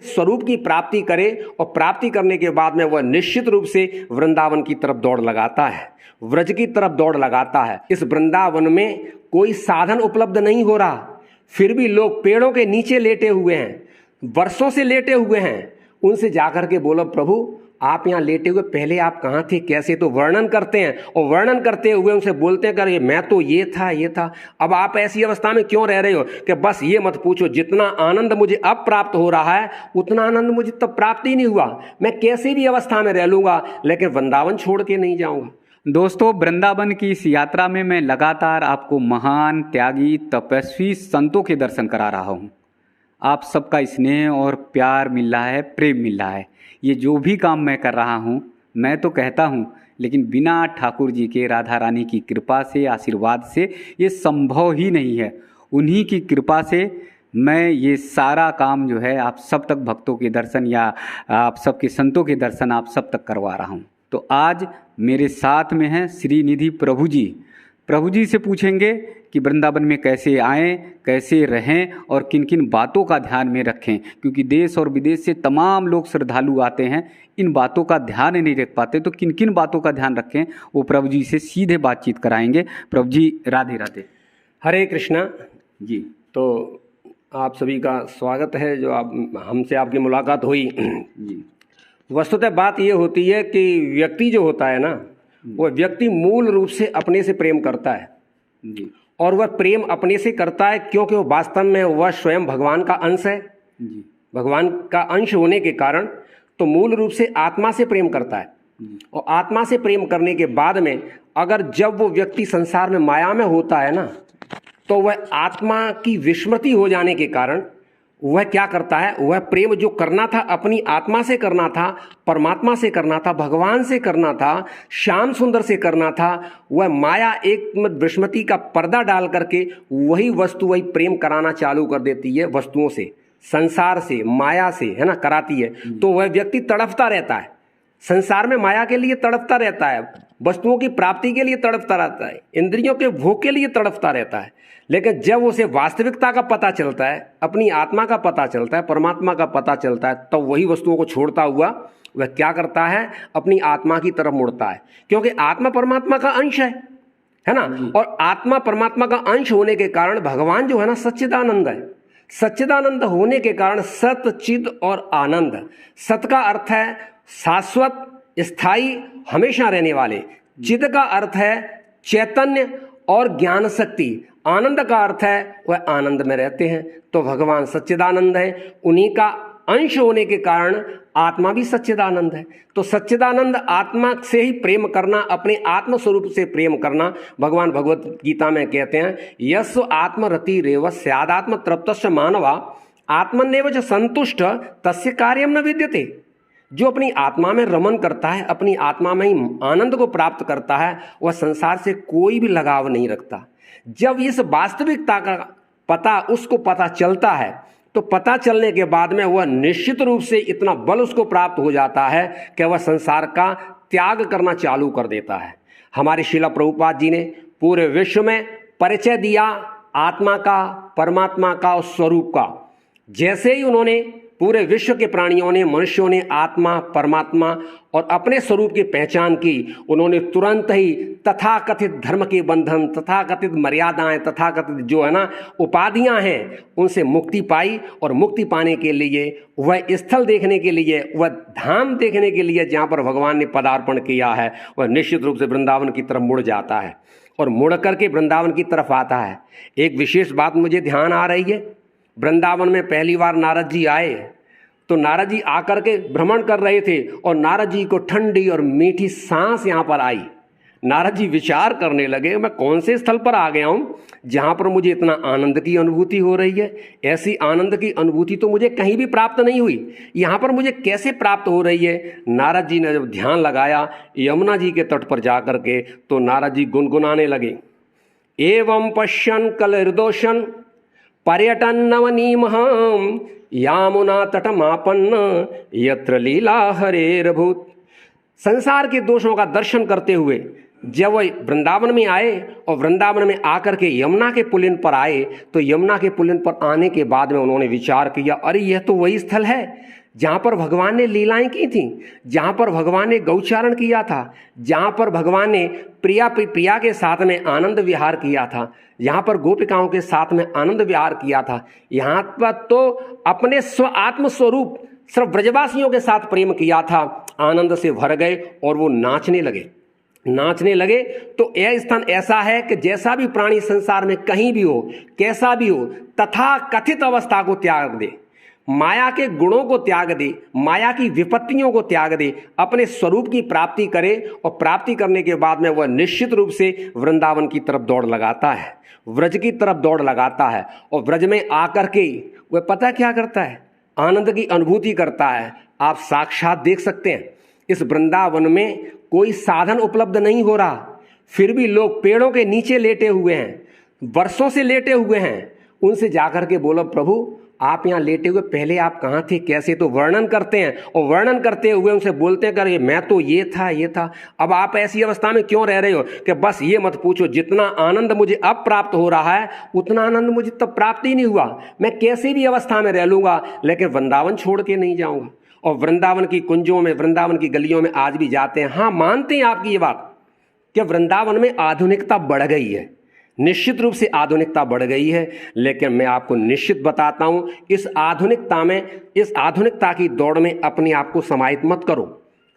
स्वरूप की प्राप्ति करे और प्राप्ति करने के बाद में वह निश्चित रूप से वृंदावन की तरफ दौड़ लगाता है, व्रज की तरफ दौड़ लगाता है। इस वृंदावन में कोई साधन उपलब्ध नहीं हो रहा, फिर भी लोग पेड़ों के नीचे लेटे हुए हैं, वर्षों से लेटे हुए हैं। उनसे जाकर के बोलो, प्रभु आप यहाँ लेटे हुए पहले आप कहाँ थे, कैसे, तो वर्णन करते हैं। और वर्णन करते हुए उनसे बोलते हैं कि मैं तो ये था। अब आप ऐसी अवस्था में क्यों रह रहे हो कि बस ये मत पूछो, जितना आनंद मुझे अब प्राप्त हो रहा है उतना आनंद मुझे तब प्राप्त ही नहीं हुआ। मैं कैसी भी अवस्था में रह लूंगा लेकिन वृंदावन छोड़ के नहीं जाऊंगा। दोस्तों, वृंदावन की इस यात्रा में मैं लगातार आपको महान त्यागी तपस्वी संतों के दर्शन करा रहा हूँ। आप सबका स्नेह और प्यार मिल रहा है, प्रेम मिल रहा है। ये जो भी काम मैं कर रहा हूँ, मैं तो कहता हूँ, लेकिन बिना ठाकुर जी के, राधा रानी की कृपा से, आशीर्वाद से ये संभव ही नहीं है। उन्हीं की कृपा से मैं ये सारा काम जो है आप सब तक भक्तों के दर्शन या आप सबके संतों के दर्शन आप सब तक करवा रहा हूँ। तो आज मेरे साथ में हैं श्रीनिधि प्रभु जी। प्रभु जी से पूछेंगे कि वृंदावन में कैसे आएँ, कैसे रहें और किन किन बातों का ध्यान में रखें, क्योंकि देश और विदेश से तमाम लोग श्रद्धालु आते हैं, इन बातों का ध्यान नहीं रख पाते। तो किन किन बातों का ध्यान रखें वो प्रभु जी से सीधे बातचीत कराएंगे। प्रभु जी राधे राधे। हरे कृष्णा जी। तो आप सभी का स्वागत है जो आप हमसे आपकी मुलाकात हुई जी। वस्तुतः बात ये होती है कि व्यक्ति जो होता है ना, वह व्यक्ति मूल रूप से अपने से प्रेम करता है जी। और वह प्रेम अपने से करता है क्योंकि वो वास्तव में वह स्वयं भगवान का अंश है जी। भगवान का अंश होने के कारण तो मूल रूप से आत्मा से प्रेम करता है। और आत्मा से प्रेम करने के बाद में अगर जब वो व्यक्ति संसार में माया में होता है ना, तो वह आत्मा की विस्मृति हो जाने के कारण वह क्या करता है, वह प्रेम जो करना था अपनी आत्मा से करना था, परमात्मा से करना था, भगवान से करना था, श्याम सुंदर से करना था, वह माया एक विस्मृति का पर्दा डाल करके वही वस्तु वही प्रेम कराना चालू कर देती है, वस्तुओं से, संसार से, माया से, है ना, कराती है। तो वह व्यक्ति तड़पता रहता है, संसार में माया के लिए तड़पता रहता है, वस्तुओं की प्राप्ति के लिए तड़पता रहता है, इंद्रियों के भोग के लिए तड़पता रहता है। लेकिन जब उसे वास्तविकता का पता चलता है, अपनी आत्मा का पता चलता है, परमात्मा का पता चलता है, तब तो वही वस्तुओं को छोड़ता हुआ वह क्या करता है, अपनी आत्मा की तरफ मुड़ता है। क्योंकि आत्मा परमात्मा का अंश है ना, और आत्मा परमात्मा का अंश होने के कारण भगवान जो है ना सच्चिदानंद है। सच्चिदानंद होने के कारण सत, चिद और आनंद। सत का अर्थ है शाश्वत, स्थायी, हमेशा रहने वाले। चिद का अर्थ है चैतन्य और ज्ञान शक्ति। आनंद का अर्थ है वह आनंद में रहते हैं। तो भगवान सच्चिदानंद है, उन्हीं का अंश होने के कारण आत्मा भी सच्चिदानंद है। तो सच्चिदानंद आत्मा से ही प्रेम करना, अपने आत्म स्वरूप से प्रेम करना। भगवान भगवत गीता में कहते हैं, यस्व आत्मरति रेव स्यादात्म तृप्तस्य मानवा आत्मन्येव च संतुष्ट तस्य कार्यम न विद्यते। जो अपनी आत्मा में रमन करता है, अपनी आत्मा में ही आनंद को प्राप्त करता है, वह संसार से कोई भी लगाव नहीं रखता। जब इस वास्तविकता का पता उसको पता चलता है, तो पता चलने के बाद में वह निश्चित रूप से इतना बल उसको प्राप्त हो जाता है कि वह संसार का त्याग करना चालू कर देता है। हमारे श्रील प्रभुपाद जी ने पूरे विश्व में परिचय दिया आत्मा का, परमात्मा का और स्वरूप का। जैसे ही उन्होंने पूरे विश्व के प्राणियों ने, मनुष्यों ने आत्मा, परमात्मा और अपने स्वरूप की पहचान की, उन्होंने तुरंत ही तथाकथित धर्म के बंधन, तथाकथित मर्यादाएं, तथाकथित जो है ना उपाधियां हैं, उनसे मुक्ति पाई। और मुक्ति पाने के लिए, वह स्थल देखने के लिए, वह धाम देखने के लिए जहाँ पर भगवान ने पदार्पण किया है, वह निश्चित रूप से वृंदावन की तरफ मुड़ जाता है और मुड़ करके वृंदावन की तरफ आता है। एक विशेष बात मुझे ध्यान आ रही है, वृंदावन में पहली बार नारद जी आए तो नारद जी आकर के भ्रमण कर रहे थे और नारद जी को ठंडी और मीठी सांस यहाँ पर आई। नारद जी विचार करने लगे, मैं कौन से स्थल पर आ गया हूँ जहाँ पर मुझे इतना आनंद की अनुभूति हो रही है। ऐसी आनंद की अनुभूति तो मुझे कहीं भी प्राप्त नहीं हुई, यहाँ पर मुझे कैसे प्राप्त हो रही है। नारद जी ने जब ध्यान लगाया यमुना जी के तट पर जा कर के, तो नारद जी गुनगुनाने लगे, एवं पश्यन् कलर्दोषन् पर्यटन नवनीमहं यामुना तटमापन्न यत्र लीला हरेरभूत। संसार के दोषों का दर्शन करते हुए जब वह वृंदावन में आए और वृंदावन में आकर के यमुना के पुलिन पर आए, तो यमुना के पुलिन पर आने के बाद में उन्होंने विचार किया, अरे यह तो वही स्थल है जहाँ पर भगवान ने लीलाएं की थी, जहाँ पर भगवान ने गौचारण किया था, जहाँ पर भगवान ने प्रिया के साथ में आनंद विहार किया था, यहाँ पर गोपिकाओं के साथ में आनंद विहार किया था। यहाँ पर तो अपने आत्म स्वरूप सिर्फ ब्रजवासियों के साथ प्रेम किया था। आनंद से भर गए और वो नाचने लगे। तो यह स्थान ऐसा है कि जैसा भी प्राणी संसार में कहीं भी हो, कैसा भी हो, तथा कथित अवस्था को त्याग दे, माया के गुणों को त्याग दे, माया की विपत्तियों को त्याग दे, अपने स्वरूप की प्राप्ति करे और प्राप्ति करने के बाद में वह निश्चित रूप से वृंदावन की तरफ दौड़ लगाता है, व्रज की तरफ दौड़ लगाता है। और व्रज में आकर के वह पता क्या करता है, आनंद की अनुभूति करता है। आप साक्षात देख सकते हैं, इस वृंदावन में कोई साधन उपलब्ध नहीं हो रहा, फिर भी लोग पेड़ों के नीचे लेटे हुए हैं, वर्षों से लेटे हुए हैं। उनसे जाकर के बोलो, प्रभु आप यहाँ लेटे हुए पहले आप कहाँ थे, कैसे, तो वर्णन करते हैं। और वर्णन करते हुए उनसे बोलते हैं कि अरे मैं तो ये था। अब आप ऐसी अवस्था में क्यों रह रहे हो कि बस ये मत पूछो, जितना आनंद मुझे अब प्राप्त हो रहा है उतना आनंद मुझे तब प्राप्त ही नहीं हुआ। मैं कैसी भी अवस्था में रह लूँगा लेकिन वृंदावन छोड़ के नहीं जाऊँगा। और वृंदावन की कुंजों में, वृंदावन की गलियों में आज भी जाते हैं। हाँ, मानते हैं आपकी ये बात कि वृंदावन में आधुनिकता बढ़ गई है, निश्चित रूप से आधुनिकता बढ़ गई है। लेकिन मैं आपको निश्चित बताता हूं, इस आधुनिकता की दौड़ में अपने आप को समाहित मत करो,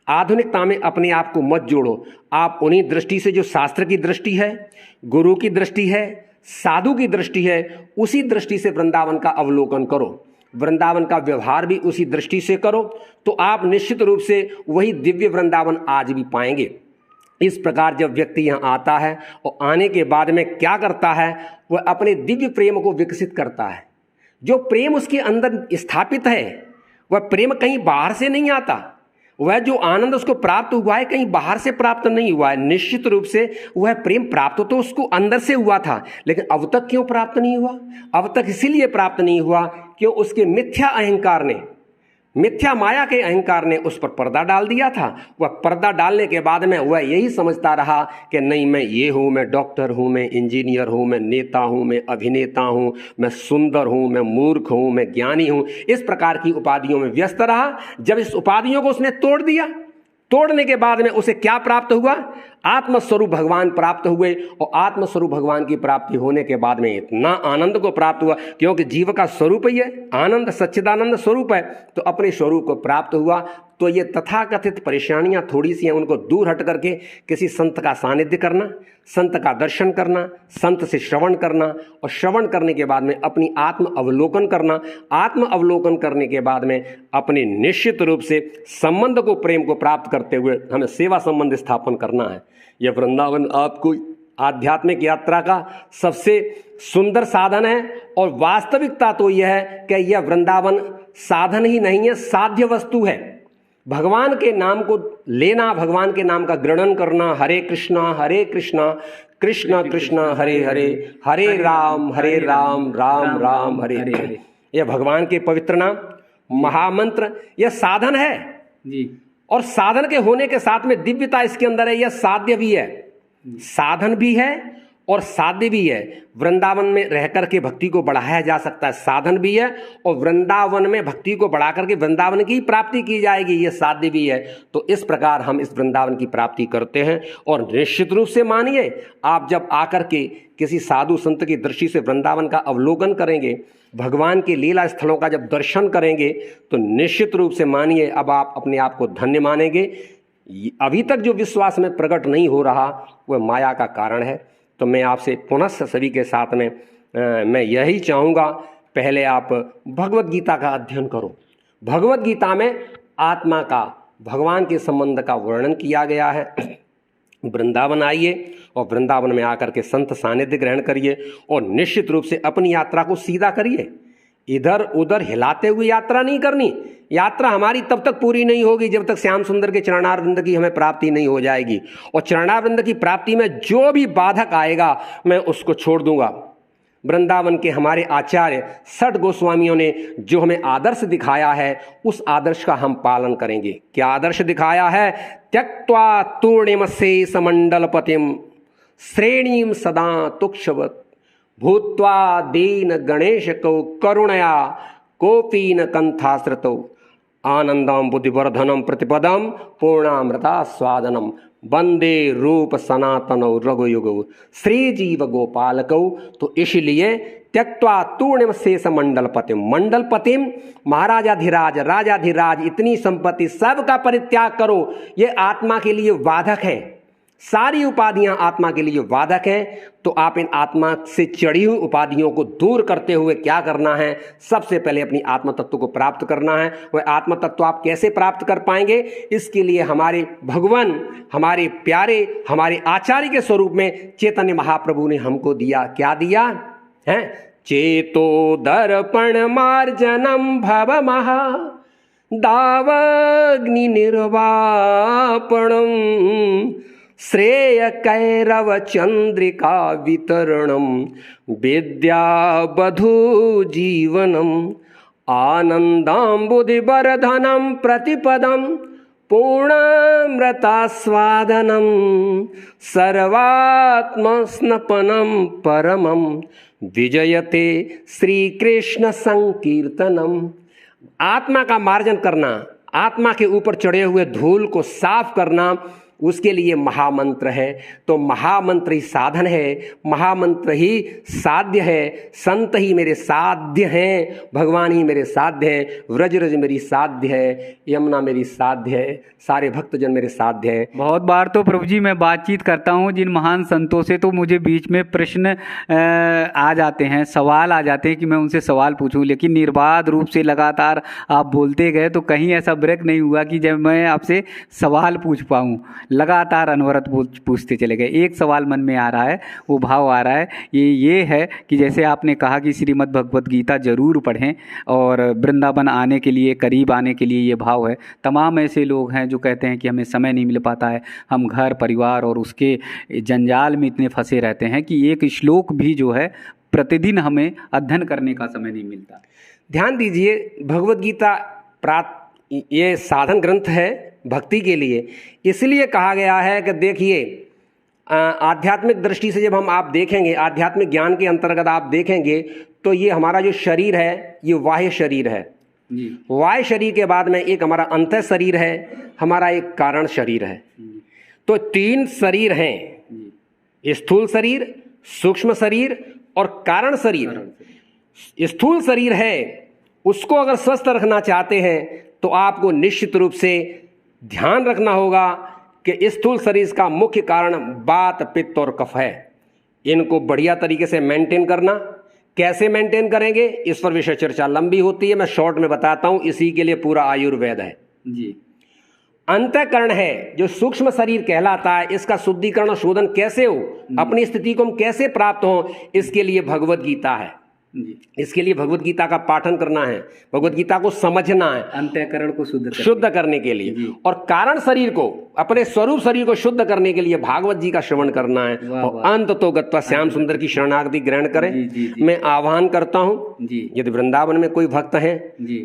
आधुनिकता में अपने आप को मत जोड़ो। आप उन्हीं दृष्टि से जो शास्त्र की दृष्टि है, गुरु की दृष्टि है, साधु की दृष्टि है, उसी दृष्टि से वृंदावन का अवलोकन करो, वृंदावन का व्यवहार भी उसी दृष्टि से करो, तो आप निश्चित रूप से वही दिव्य वृंदावन आज भी पाएंगे। इस प्रकार जब व्यक्ति यहाँ आता है और आने के बाद में क्या करता है, वह अपने दिव्य प्रेम को विकसित करता है। जो प्रेम उसके अंदर स्थापित है वह प्रेम कहीं बाहर से नहीं आता, वह जो आनंद उसको प्राप्त हुआ है कहीं बाहर से प्राप्त नहीं हुआ है। निश्चित रूप से वह प्रेम प्राप्त तो उसको अंदर से हुआ था, लेकिन अब तक क्यों प्राप्त नहीं हुआ? अब तक इसीलिए प्राप्त नहीं हुआ क्यों उसके मिथ्या अहंकार ने, मिथ्या माया के अहंकार ने उस पर पर्दा डाल दिया था। वह पर्दा डालने के बाद में वह यही समझता रहा कि नहीं, मैं ये हूँ, मैं डॉक्टर हूँ, मैं इंजीनियर हूँ, मैं नेता हूँ, मैं अभिनेता हूँ, मैं सुंदर हूँ, मैं मूर्ख हूँ, मैं ज्ञानी हूँ। इस प्रकार की उपाधियों में व्यस्त रहा। जब इस उपाधियों को उसने तोड़ दिया, तोड़ने के बाद में उसे क्या प्राप्त हुआ? आत्मस्वरूप भगवान प्राप्त हुए। और आत्मस्वरूप भगवान की प्राप्ति होने के बाद में इतना आनंद को प्राप्त हुआ, क्योंकि जीव का स्वरूप ही है आनंद, सच्चिदानंद स्वरूप है, तो अपने स्वरूप को प्राप्त हुआ। तो ये तथाकथित परेशानियां थोड़ी सी हैं, उनको दूर हट करके किसी संत का सानिध्य करना, संत का दर्शन करना, संत से श्रवण करना, और श्रवण करने के बाद में अपनी आत्म अवलोकन करना, आत्म अवलोकन करने के बाद में अपने निश्चित रूप से संबंध को, प्रेम को प्राप्त करते हुए हमें सेवा संबंध स्थापन करना है। यह वृंदावन आपको आध्यात्मिक यात्रा का सबसे सुंदर साधन है। और वास्तविकता तो यह है कि यह वृंदावन साधन ही नहीं है, साध्य वस्तु है। भगवान के नाम को लेना, भगवान के नाम का ग्रहण करना, हरे कृष्णा कृष्ण कृष्ण हरे हरे, हरे राम राम राम हरे हरे, यह भगवान के पवित्र नाम, महामंत्र, यह साधन है जी। और साधन के होने के साथ में दिव्यता इसके अंदर है। यह साध्य भी है, साधन भी है और साध्य भी है। वृंदावन में रह करके भक्ति को बढ़ाया जा सकता है, साधन भी है, और वृंदावन में भक्ति को बढ़ा करके वृंदावन की प्राप्ति की जाएगी, ये साध्य भी है। तो इस प्रकार हम इस वृंदावन की प्राप्ति करते हैं। और निश्चित रूप से मानिए, आप जब आकर के किसी साधु संत की दृष्टि से वृंदावन का अवलोकन करेंगे, भगवान के लीला स्थलों का जब दर्शन करेंगे, तो निश्चित रूप से मानिए अब आप अपने आप को धन्य मानेंगे। अभी तक जो विश्वास में प्रकट नहीं हो रहा वह माया का कारण है। तो मैं आपसे पुनः सभी के साथ में मैं यही चाहूँगा, पहले आप भगवत गीता का अध्ययन करो। भगवत गीता में आत्मा का, भगवान के संबंध का वर्णन किया गया है। वृंदावन आइए और वृंदावन में आकर के संत सानिध्य ग्रहण करिए और निश्चित रूप से अपनी यात्रा को सीधा करिए। इधर उधर हिलाते हुए यात्रा नहीं करनी। यात्रा हमारी तब तक पूरी नहीं होगी जब तक श्याम सुंदर के चरणारविंद की हमें प्राप्ति नहीं हो जाएगी। और चरणारविंद की प्राप्ति में जो भी बाधक आएगा मैं उसको छोड़ दूंगा। वृंदावन के हमारे आचार्य षट गोस्वामियों ने जो हमें आदर्श दिखाया है, उस आदर्श का हम पालन करेंगे। क्या आदर्श दिखाया है? त्यक्त्वा तूर्णिम शेष मंडलपतिम श्रेणीम सदा तुक्षवत भूत्वा दीन गणेश को करुणया कोपीन कंथाश्रितो आनंदम बुद्धिवर्धनम प्रतिपदम पूर्णामृता स्वादनम वंदे रूप सनातन रघुयुग श्री जीव गोपालकौ। तो इसलिए त्यक्त्वा तूर्णिम शेष मंडलपतिम, मंडलपतिम महाराजाधिराज राजाधिराज इतनी संपत्ति सबका परित्याग करो। ये आत्मा के लिए बाधक है, सारी उपाधियां आत्मा के लिए बाधक हैं। तो आप इन आत्मा से चढ़ी हुई उपाधियों को दूर करते हुए क्या करना है? सबसे पहले अपनी आत्म तत्व को प्राप्त करना है। वह आत्म तत्व आप कैसे प्राप्त कर पाएंगे? इसके लिए हमारे भगवान, हमारे प्यारे, हमारे आचार्य के स्वरूप में चैतन्य महाप्रभु ने हमको दिया। क्या दिया है? चेतो दर्पण मार्जनम भव महा दावग्नि निर्वापणम श्रेय कैरव चंद्रिका वितरणम विद्या बधू जीवनम आनंदाम्बुधिवर्धनम प्रतिपदम पूर्णामृतास्वादनम सर्वात्मस्नपनम परमम विजयते श्री कृष्ण संकीर्तनम। आत्मा का मार्जन करना, आत्मा के ऊपर चढ़े हुए धूल को साफ करना, उसके लिए महामंत्र है। तो महामंत्र ही साधन है, महामंत्र ही साध्य है। संत ही मेरे साध्य हैं, भगवान ही मेरे साध्य हैं। व्रज रज मेरी साध्य है, यमुना मेरी साध्य है, सारे भक्तजन मेरे साध्य हैं। बहुत बार तो प्रभु जी मैं बातचीत करता हूँ जिन महान संतों से, तो मुझे बीच में प्रश्न आ जाते हैं, सवाल आ जाते हैं कि मैं उनसे सवाल पूछूं, लेकिन निर्बाध रूप से लगातार आप बोलते गए तो कहीं ऐसा ब्रेक नहीं हुआ कि जब मैं आपसे सवाल पूछ पाऊँ। लगातार अनवरत पूछते चले गए। एक सवाल मन में आ रहा है, वो भाव आ रहा है, ये है कि जैसे आपने कहा कि श्रीमद् भगवद गीता जरूर पढ़ें, और वृंदावन आने के लिए, करीब आने के लिए ये भाव है। तमाम ऐसे लोग हैं जो कहते हैं कि हमें समय नहीं मिल पाता है, हम घर परिवार और उसके जंजाल में इतने फंसे रहते हैं कि एक श्लोक भी जो है प्रतिदिन हमें अध्ययन करने का समय नहीं मिलता। ध्यान दीजिए, भगवद गीता ये साधन ग्रंथ है भक्ति के लिए। इसलिए कहा गया है कि देखिए, आध्यात्मिक दृष्टि से जब आप देखेंगे, आध्यात्मिक ज्ञान के अंतर्गत आप देखेंगे, तो ये हमारा जो शरीर है ये बाह्य शरीर है। बाह्य शरीर के बाद में एक हमारा अंतः शरीर है, हमारा एक कारण शरीर है। तो तीन शरीर हैं, स्थूल शरीर, सूक्ष्म शरीर और कारण शरीर। स्थूल शरीर है, उसको अगर स्वस्थ रखना चाहते हैं तो आपको निश्चित रूप से ध्यान रखना होगा कि स्थूल शरीर का मुख्य कारण वात, पित्त और कफ है। इनको बढ़िया तरीके से मेंटेन करना। कैसे मेंटेन करेंगे, इस पर विषय चर्चा लंबी होती है, मैं शॉर्ट में बताता हूं। इसी के लिए पूरा आयुर्वेद है जी। अंतःकरण है जो सूक्ष्म शरीर कहलाता है, इसका शुद्धिकरण और शोधन कैसे हो, अपनी स्थिति को हम कैसे प्राप्त हो, इसके लिए भगवद गीता है। इसके लिए भगवद गीता का पाठन करना है, भगवद गीता को समझना है, अंतःकरण को शुद्ध करने के लिए। और कारण शरीर को, अपने स्वरूप शरीर को शुद्ध करने के लिए भागवत जी का श्रवण करना है। और अंत तो गत्वा श्याम सुंदर की शरणागति ग्रहण करें। मैं आह्वान करता हूँ, यदि वृंदावन में कोई भक्त है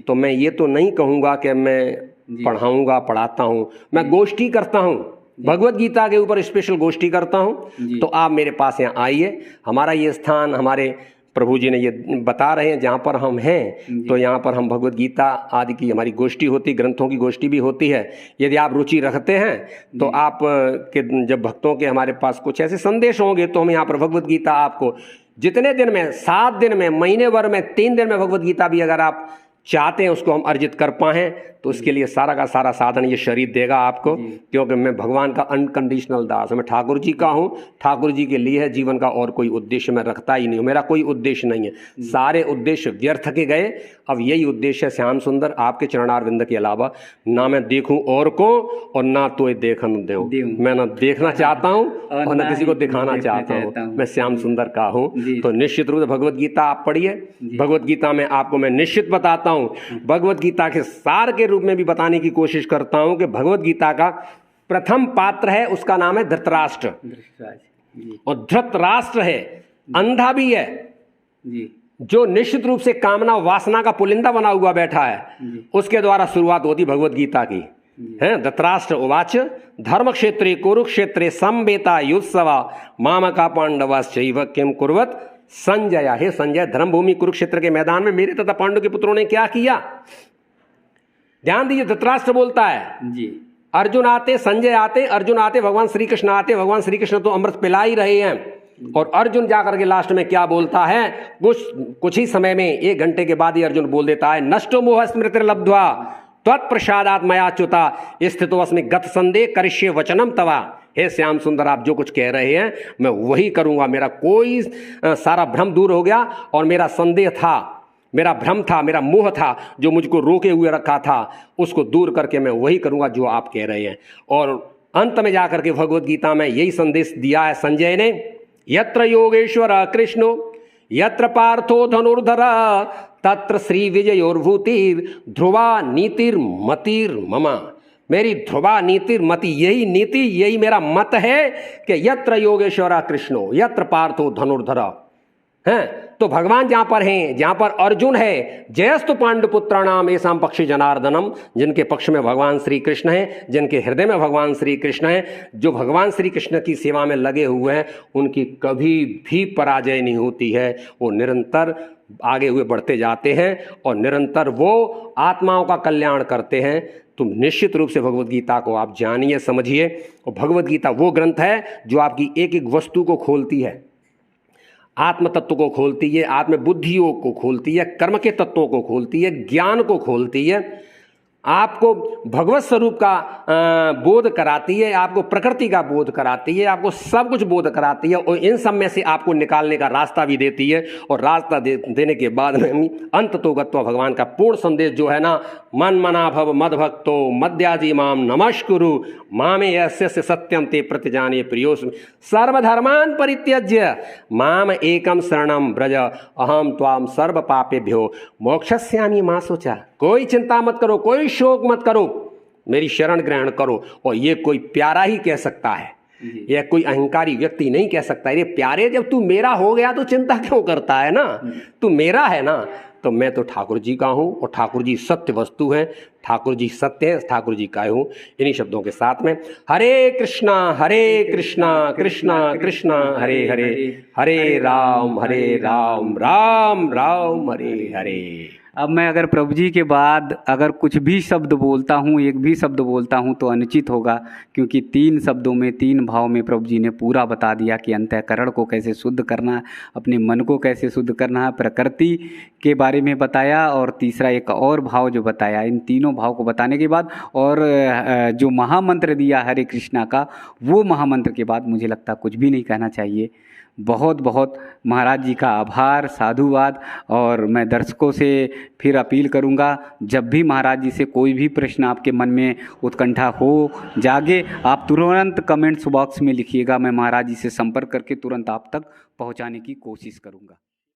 तो मैं ये तो नहीं कहूँगा कि मैं पढ़ाऊंगा, पढ़ाता हूँ, मैं गोष्ठी करता हूँ, भगवत गीता के ऊपर स्पेशल गोष्ठी करता हूँ। तो आप मेरे पास यहाँ आइए। हमारा ये स्थान, हमारे प्रभु जी ने ये बता रहे हैं, जहाँ पर हम हैं तो यहाँ पर हम भगवत गीता आदि की हमारी गोष्ठी होती, ग्रंथों की गोष्ठी भी होती है। यदि आप रुचि रखते हैं तो आप के जब भक्तों के हमारे पास कुछ ऐसे संदेश होंगे तो हम यहाँ पर भगवत गीता आपको जितने दिन में, 7 दिन में, महीने भर में, 3 दिन में भगवत गीता भी अगर आप चाहते हैं उसको हम अर्जित कर पाएं तो उसके लिए सारा का सारा साधन ये शरीर देगा आपको। क्योंकि मैं भगवान का अनकंडीशनल दास हूँ, मैं ठाकुर जी का हूँ, ठाकुर जी के लिए है जीवन का, और कोई उद्देश्य मैं रखता ही नहीं हूँ। मेरा कोई उद्देश्य नहीं है, सारे उद्देश्य व्यर्थ के गए। अब यही उद्देश्य है श्याम सुंदर, आपके चरणारविंद के अलावा ना मैं देखूं और को, और ना तो देखन दूं। मैं ना देखना चाहता हूँ और ना किसी को दिखाना चाहता हूँ, मैं श्याम सुंदर का हूँ। तो निश्चित रूप से भगवत गीता आप पढ़िए। भगवत गीता में आपको मैं निश्चित बताता हूँ, भगवत गीता के सार के रूप में भी बताने की कोशिश करता हूं कि भगवत गीता का प्रथम पात्र है, उसका नाम है धृतराष्ट्र। और धृतराष्ट्र है, अंधा भी है, जी जो निश्चित रूप से कामना वासना का पुलिंदा बना हुआ बैठा है, उसके द्वारा शुरुआत होती भगवत गीता की है। धृतराष्ट्र उवाच धर्म क्षेत्रे कुरुक्षेत्रे समवेता युत्सवा मामका पांडवाश्चैव किम कुर्वत संजय। हे संजय, धर्मभूमि कुरुक्षेत्र के मैदान में मेरे तथा पांडु के पुत्रों ने क्या किया? ध्यान दीजिए, धृतराष्ट्र बोलता है जी अर्जुन आते, संजय आते, अर्जुन आते, भगवान श्री कृष्ण आते, भगवान श्री कृष्ण तो अमृत पिला ही रहे हैं। और अर्जुन जाकर के लास्ट में क्या बोलता है? कुछ ही समय में, 1 घंटे के बाद ही अर्जुन बोल देता है नष्टो मोह स्मृतिर्लब्ध्वा त्वत्प्रसादात् मयाच्युता स्थितोऽस्मि गत संदेह करिष्ये वचनम तवा। हे श्याम सुंदर, आप जो कुछ कह रहे हैं मैं वही करूंगा। मेरा कोई सारा भ्रम दूर हो गया और मेरा संदेह था, मेरा भ्रम था, मेरा मोह था जो मुझको रोके हुए रखा था, उसको दूर करके मैं वही करूंगा जो आप कह रहे हैं। और अंत में जाकर के भगवत गीता में यही संदेश दिया है संजय ने, यत्र योगेश्वर कृष्णो यत्र पार्थो धनुर्धर तत्र श्री विजयोर्भूतिर ध्रुवा नीतिर मतिर ममा। मेरी ध्रुवा नीतिर मति, यही नीति, यही मेरा मत है कि यत्र योगेश्वर कृष्णो यत्र पार्थो धनुर्धर हैं। तो भगवान जहां पर हैं, जहां पर अर्जुन है, जयस्तु पांडुपुत्राणाम येषां पक्षे जनार्दनम, जिनके पक्ष में भगवान श्री कृष्ण हैं, जिनके हृदय में भगवान श्री कृष्ण हैं, जो भगवान श्री कृष्ण की सेवा में लगे हुए हैं, उनकी कभी भी पराजय नहीं होती है। वो निरंतर आगे हुए बढ़ते जाते हैं और निरंतर वो आत्माओं का कल्याण करते हैं। तुम निश्चित रूप से भगवत गीता को आप जानिए, समझिए। और भगवत गीता वो ग्रंथ है जो आपकी एक एक वस्तु को खोलती है, आत्म तत्व को खोलती है, आत्म बुद्धियों को खोलती है, कर्म के तत्वों को खोलती है, ज्ञान को खोलती है, आपको भगवत स्वरूप का बोध कराती है, आपको प्रकृति का बोध कराती है, आपको सब कुछ बोध कराती है और इन सब में से आपको निकालने का रास्ता भी देती है। और रास्ता देने के बाद में अंत तो गत्वा भगवान का पूर्ण संदेश जो है ना, मन मना भव मद भक्तो मद्याजी माम नमस्कुरु मामे यस्य सत्यम ते प्रतिजाने प्रियोस्मि सर्वधर्मान परित्यज्य माम एकम शरणम ब्रज अहम त्वाम सर्व पापेभ्यो मोक्षस्यामि मा शुचा। कोई चिंता मत करो, कोई शोक मत करो, मेरी शरण ग्रहण करो। और ये कोई प्यारा ही कह सकता है, यह कोई अहंकारी व्यक्ति नहीं कह सकता। ये प्यारे, जब तू मेरा हो गया तो चिंता क्यों करता है ना? तू मेरा है ना, तो मैं तो ठाकुर जी का हूँ और ठाकुर जी सत्य वस्तु है, ठाकुर जी सत्य है, ठाकुर जी का हूँ। इन्हीं शब्दों के साथ में हरे कृष्णा कृष्णा कृष्णा हरे हरे, हरे राम राम राम हरे हरे। अब मैं अगर प्रभु जी के बाद अगर कुछ भी शब्द बोलता हूँ, एक भी शब्द बोलता हूँ तो अनुचित होगा, क्योंकि 3 शब्दों में 3 भाव में प्रभु जी ने पूरा बता दिया कि अंतःकरण को कैसे शुद्ध करना है, अपने मन को कैसे शुद्ध करना है, प्रकृति के बारे में बताया और तीसरा एक और भाव जो बताया। इन तीनों भाव को बताने के बाद और जो महामंत्र दिया हरे कृष्णा का, वो महामंत्र के बाद मुझे लगता कुछ भी नहीं कहना चाहिए। बहुत बहुत महाराज जी का आभार, साधुवाद। और मैं दर्शकों से फिर अपील करूंगा, जब भी महाराज जी से कोई भी प्रश्न आपके मन में उत्कंठा हो जागे, आप तुरंत कमेंट्स बॉक्स में लिखिएगा। मैं महाराज जी से संपर्क करके तुरंत आप तक पहुंचाने की कोशिश करूंगा।